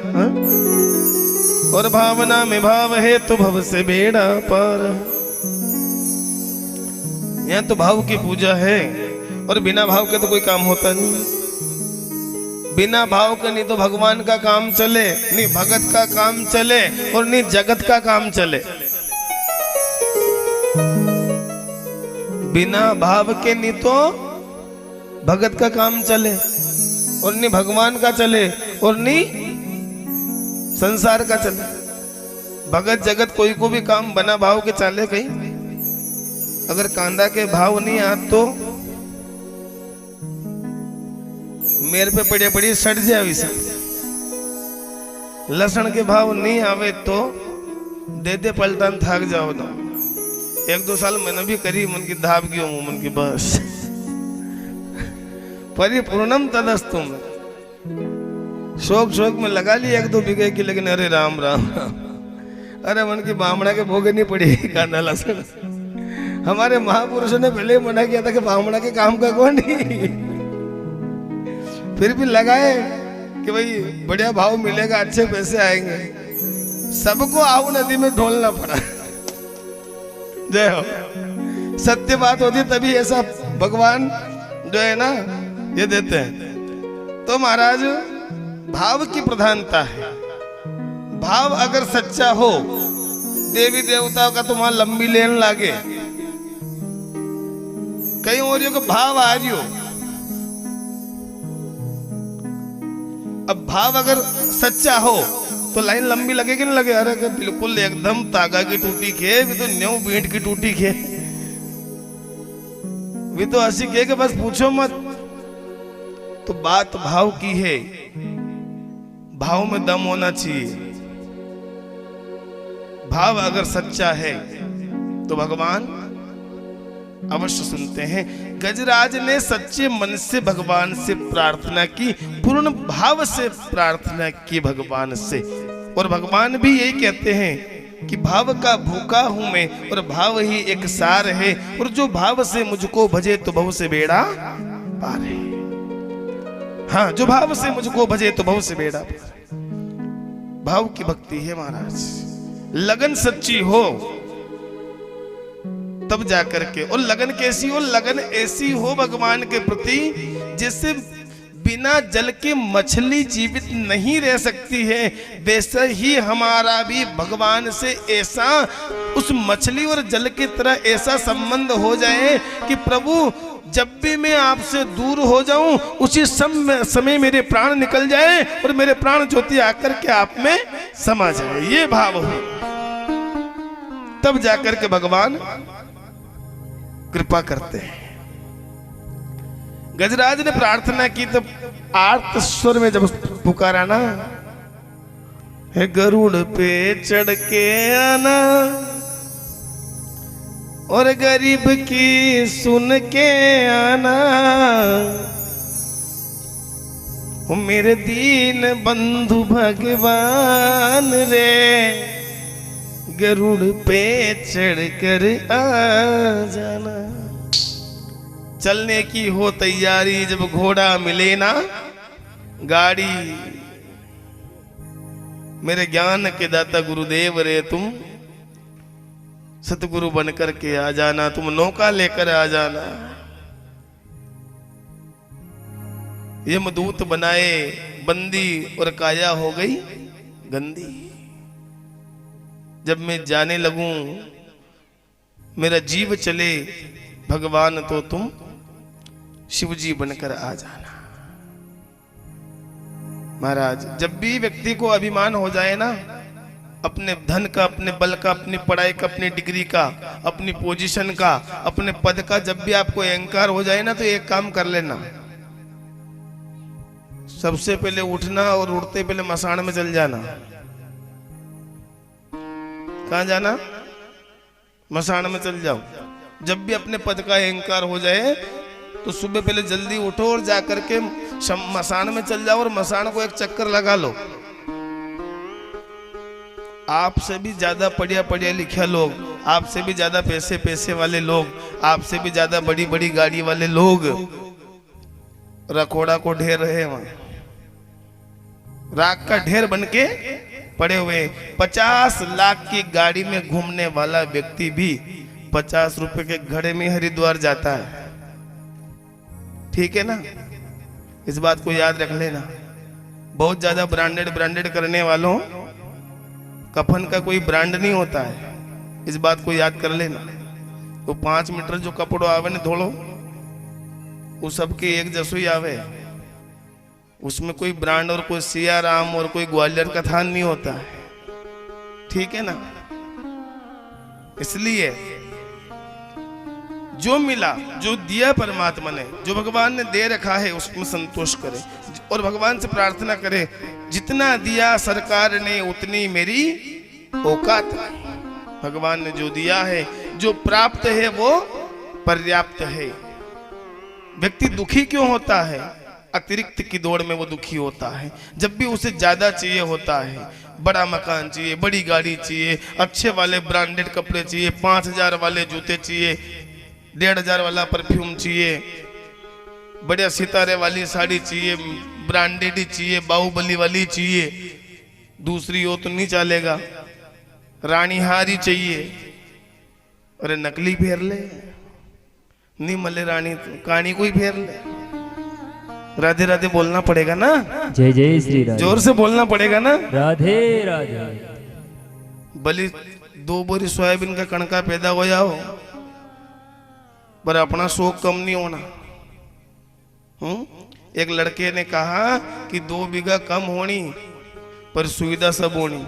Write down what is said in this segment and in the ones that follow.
हा? और भावना में भाव है तो भव से बेड़ा पार। यहाँ तो भाव की पूजा है और बिना भाव के तो कोई काम होता नहीं। बिना भाव के नहीं तो भगवान का काम चले, नहीं भगत का काम चले और नहीं जगत का काम चले। बिना भाव के नहीं तो भगत का काम चले और नहीं भगवान का चले और नहीं संसार का चले। भगत जगत कोई को भी काम बना भाव के चले कहीं। अगर कांदा के भाव नहीं आ तो मेरे पे पड़े पड़ी सड़ जाए। इसे लहसुन के भाव नहीं आवे तो दे दे पलटन थक जाओ ना। 1-2 साल मैंने भी करी, मन की धाप गई हूँ मन की बस परिपूर्णम तदस्तु में शौक शौक में लगा ली 1-2 बीघे की, लेकिन अरे राम राम अरे मन की बामड़ा के भोगे नहीं पड़ी कांदा लहसुन। हमारे महापुरुषों ने पहले ही मना किया था कि बामड़ा के काम का कौन नहीं। फिर भी लगाए कि भाई बढ़िया भाव मिलेगा, अच्छे पैसे आएंगे। सबको आओ नदी में ढोलना पड़ा। जय हो। सत्य बात होती तभी ऐसा भगवान जो है ना ये देते हैं। तो महाराज भाव की प्रधानता है। भाव अगर सच्चा हो, देवी देवताओं का तुम्हारा लंबी लेन लागे, कहीं और को भाव आ रही हो। अब भाव अगर सच्चा हो तो लाइन लंबी लगेगी ना लगे। अरे बिल्कुल एकदम तागा की टूटी खे भी तो न्यू बीट की टूटी खे भी तो ऐसी कहे कि बस पूछो मत। तो बात भाव की है। भाव में दम होना चाहिए। भाव अगर सच्चा है तो भगवान अवश्य सुनते हैं। गजराज ने सच्चे मन से भगवान से प्रार्थना की, पूर्ण भाव से प्रार्थना की भगवान से। और भगवान भी यही कहते हैं कि भाव का भूखा हूं मैं और भाव ही एक सार है। और जो भाव से मुझको भजे तो भव से बेड़ा पार है। हाँ, जो भाव से मुझको भजे तो भव से बेड़ा पार। भाव की भक्ति है महाराज। लगन सच्ची हो तब जाकर के। और लगन कैसी हो? लगन ऐसी हो भगवान के प्रति जैसे बिना जल के मछली जीवित नहीं रह सकती है, वैसा ही हमारा भी भगवान से ऐसा उस मछली और जल की तरह ऐसा संबंध हो जाए कि प्रभु जब भी मैं आपसे दूर हो जाऊं उसी समय मेरे प्राण निकल जाए और मेरे प्राण ज्योति आकर के आप में समा जाए। ये भाव हो तब जाकर के भगवान कृपा करते हैं। गजराज ने प्रार्थना की तब आर्त स्वर में जब पुकारा ना, है गरुड़ पे चढ़ के आना और गरीब की सुन के आना, हो मेरे दीन बंधु भगवान रे, गरुड़ पे चढ़ कर आ जाना। चलने की हो तैयारी जब घोड़ा मिले ना गाड़ी, मेरे ज्ञान के दाता गुरुदेव रे तुम सतगुरु बनकर के आ जाना, तुम नौका लेकर आ जाना। यमदूत बनाए बंदी और काया हो गई गंदी। जब मैं जाने लगूं मेरा जीव चले भगवान तो तुम शिवजी बनकर आ जाना। महाराज जब भी व्यक्ति को अभिमान हो जाए ना, अपने धन का, अपने बल का, अपनी पढ़ाई का, अपनी डिग्री का, अपनी पोजीशन का, अपने पद का, जब भी आपको अहंकार हो जाए ना तो एक काम कर लेना, सबसे पहले उठना और उठते पहले मसाण में चल जाना। कहां जाना? मसाण में चल जाओ। जब भी अपने पद का अहंकार हो जाए तो सुबह पहले जल्दी उठो और जाकर के मसाण में चल जाओ और मसाण को एक चक्कर लगा लो। आपसे भी ज्यादा पढ़िया लिखा लोग, आपसे भी ज्यादा पैसे वाले लोग, आपसे भी ज्यादा बड़ी बड़ी गाड़ी वाले लोग रखोड़ा को ढेर रहे वहां। राख का ढेर बन के पड़े हुए। 50 लाख की गाड़ी में घूमने वाला व्यक्ति भी 50 रुपए के घड़े में हरिद्वार जाता है। ठीक है ना, इस बात को याद रख लेना। बहुत ज्यादा ब्रांडेड करने वालों कफन का कोई ब्रांड नहीं होता है, इस बात को याद कर लेना। वो 5 मीटर जो कपड़ो आवे ने धोलो वो सबके एक जसो ही आवे, उसमें कोई ब्रांड और कोई सियाराम और कोई ग्वालियर का थान नहीं होता है। ठीक है ना, इसलिए जो मिला, जो दिया परमात्मा ने, जो भगवान ने दे रखा है उसमें संतोष करे और भगवान से प्रार्थना करे जितना दिया सरकार ने उतनी मेरी औकात नहीं। भगवान ने जो दिया है, जो प्राप्त है वो पर्याप्त है। व्यक्ति दुखी क्यों होता है? अतिरिक्त की दौड़ में वो दुखी होता है। जब भी उसे ज्यादा चाहिए होता है, बड़ा मकान चाहिए, बड़ी गाड़ी चाहिए, अच्छे वाले ब्रांडेड कपड़े चाहिए, 5000 वाले जूते चाहिए, 1500 वाला परफ्यूम चाहिए, बड़े सितारे वाली साड़ी चाहिए, ब्रांडेड ही चाहिए, बाहुबली वाली चाहिए, दूसरी हो तो नहीं चलेगा, रानी हारी चाहिए। अरे नकली फेर ले, नहीं मले रानी तो कहानी कोई फेर ले। राधे राधे बोलना पड़ेगा ना, जय जय श्री राधे, जोर से बोलना पड़ेगा ना, राधे राधे। भली 2 बोरी सोयाबीन का कणका पैदा हो जाओ पर अपना शौक कम नहीं होना। एक लड़के ने कहा कि 2 बीघा कम होनी पर सुविधा सब होनी।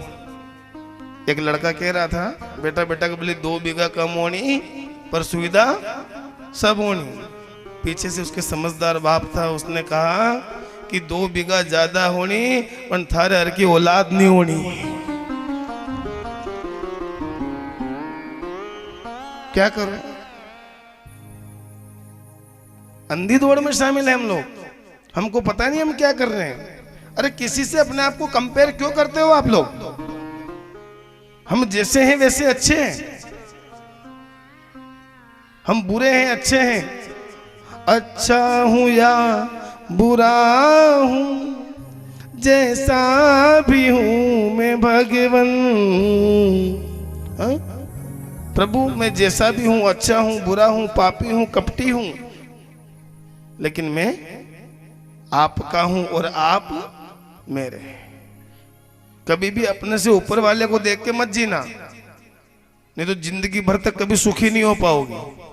एक लड़का कह रहा था बेटा बेटा के बोले 2 बीघा कम होनी पर सुविधा सब होनी। पीछे से उसके समझदार बाप था, उसने कहा कि 2 बीघा ज्यादा होनी पर थारे हर की औलाद नहीं होनी। क्या करें, अंधी दौड़ में शामिल है हम लोग, हमको पता नहीं हम क्या कर रहे हैं। अरे किसी से अपने आप को कंपेयर क्यों करते हो आप लोग? हम जैसे हैं वैसे अच्छे हैं, हम बुरे हैं अच्छे हैं, अच्छा हूं या बुरा हूं जैसा भी हूं मैं भगवन। प्रभु मैं जैसा भी हूं, अच्छा हूं, बुरा हूं, पापी हूं, कपटी हूं, लेकिन मैं आपका हूं और आप मेरे। कभी भी अपने से ऊपर वाले को देख के मत जीना, नहीं तो जिंदगी भर तक कभी सुखी नहीं हो पाओगे।